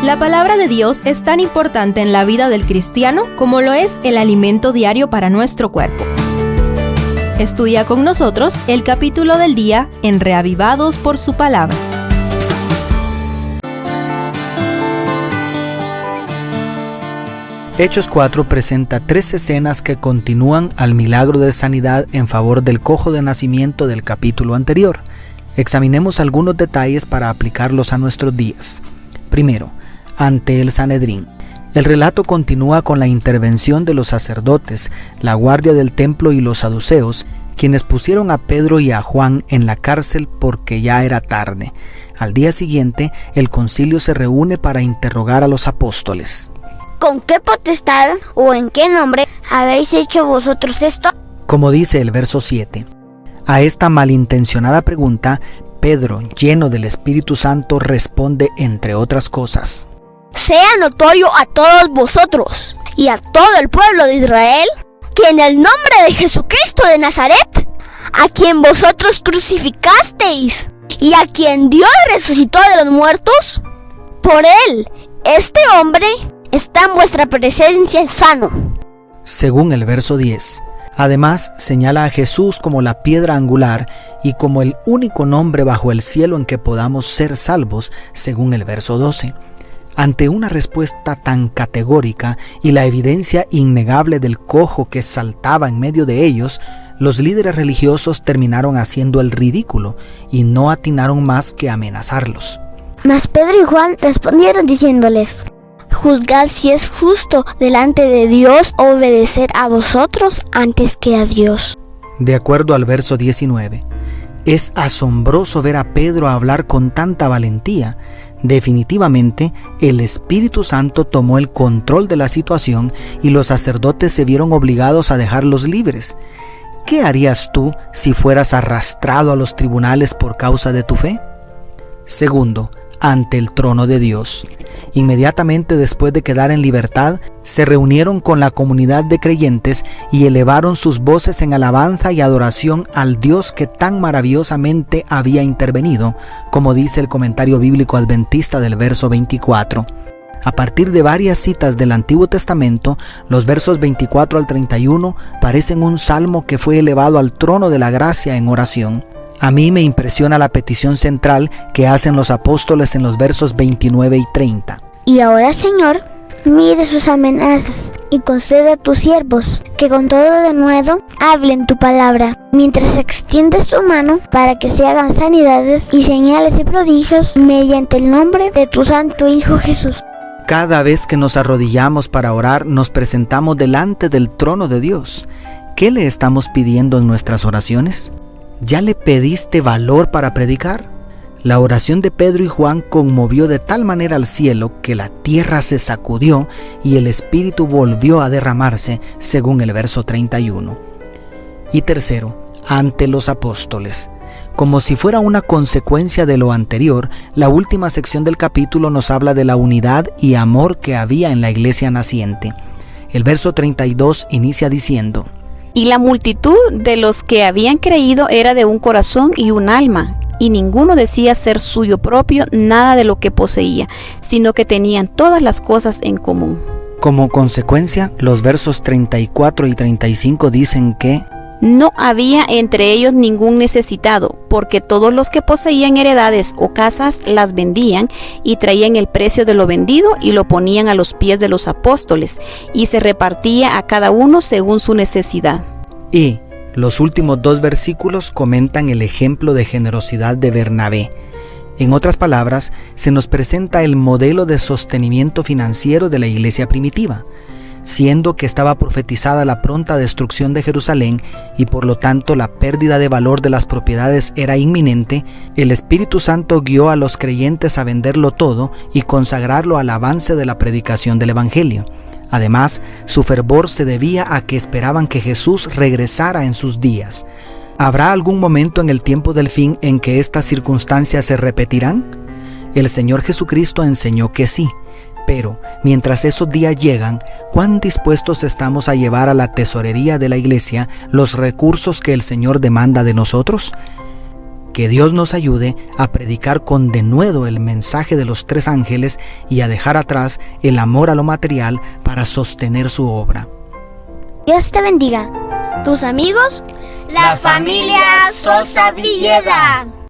La palabra de Dios es tan importante en la vida del cristiano como lo es el alimento diario para nuestro cuerpo. Estudia con nosotros el capítulo del día en Reavivados por su palabra. Hechos 4 presenta 3 escenas que continúan al milagro de sanidad en favor del cojo de nacimiento del capítulo anterior. Examinemos algunos detalles para aplicarlos a nuestros días. Primero, ante el Sanedrín. El relato continúa con la intervención de los sacerdotes, la guardia del templo y los saduceos, quienes pusieron a Pedro y a Juan en la cárcel porque ya era tarde. Al día siguiente, el concilio se reúne para interrogar a los apóstoles. ¿Con qué potestad o en qué nombre habéis hecho vosotros esto? Como dice el verso 7. A esta malintencionada pregunta, Pedro, lleno del Espíritu Santo, responde entre otras cosas: sea notorio a todos vosotros y a todo el pueblo de Israel que en el nombre de Jesucristo de Nazaret, a quien vosotros crucificasteis y a quien Dios resucitó de los muertos, por él, este hombre está en vuestra presencia sano. Según el verso 10. Además, señala a Jesús como la piedra angular y como el único nombre bajo el cielo en que podamos ser salvos, según el verso 12. Ante una respuesta tan categórica y la evidencia innegable del cojo que saltaba en medio de ellos, los líderes religiosos terminaron haciendo el ridículo y no atinaron más que amenazarlos. Mas Pedro y Juan respondieron diciéndoles: juzgad si es justo delante de Dios obedecer a vosotros antes que a Dios. De acuerdo al verso 19, es asombroso ver a Pedro hablar con tanta valentía. Definitivamente, el Espíritu Santo tomó el control de la situación y los sacerdotes se vieron obligados a dejarlos libres. ¿Qué harías tú si fueras arrastrado a los tribunales por causa de tu fe? Segundo, ante el trono de Dios. Inmediatamente después de quedar en libertad, se reunieron con la comunidad de creyentes y elevaron sus voces en alabanza y adoración al Dios que tan maravillosamente había intervenido, como dice el comentario bíblico adventista del verso 24. A partir de varias citas del Antiguo Testamento, los versos 24 al 31 parecen un salmo que fue elevado al trono de la gracia en oración. A mí me impresiona la petición central que hacen los apóstoles en los versos 29 y 30. Y ahora, Señor, mire sus amenazas y concede a tus siervos que con todo denuedo hablen tu palabra, mientras extiende su mano para que se hagan sanidades y señales y prodigios mediante el nombre de tu santo Hijo Jesús. Cada vez que nos arrodillamos para orar, nos presentamos delante del trono de Dios. ¿Qué le estamos pidiendo en nuestras oraciones? ¿Ya le pediste valor para predicar? La oración de Pedro y Juan conmovió de tal manera al cielo que la tierra se sacudió y el Espíritu volvió a derramarse, según el verso 31. Y tercero, ante los apóstoles. Como si fuera una consecuencia de lo anterior, la última sección del capítulo nos habla de la unidad y amor que había en la iglesia naciente. El verso 32 inicia diciendo: y la multitud de los que habían creído era de un corazón y un alma, y ninguno decía ser suyo propio nada de lo que poseía, sino que tenían todas las cosas en común. Como consecuencia, los versos 34 y 35 dicen que no había entre ellos ningún necesitado, porque todos los que poseían heredades o casas las vendían y traían el precio de lo vendido y lo ponían a los pies de los apóstoles, y se repartía a cada uno según su necesidad. Y los últimos 2 versículos comentan el ejemplo de generosidad de Bernabé. En otras palabras, se nos presenta el modelo de sostenimiento financiero de la iglesia primitiva. Siendo que estaba profetizada la pronta destrucción de Jerusalén y por lo tanto la pérdida de valor de las propiedades era inminente, el Espíritu Santo guió a los creyentes a venderlo todo y consagrarlo al avance de la predicación del Evangelio. Además, su fervor se debía a que esperaban que Jesús regresara en sus días. ¿Habrá algún momento en el tiempo del fin en que estas circunstancias se repetirán? El Señor Jesucristo enseñó que sí. Pero, mientras esos días llegan, ¿cuán dispuestos estamos a llevar a la tesorería de la iglesia los recursos que el Señor demanda de nosotros? Que Dios nos ayude a predicar con denuedo el mensaje de los 3 ángeles y a dejar atrás el amor a lo material para sostener su obra. Dios te bendiga. ¿Tus amigos? La familia Sosa Villeda.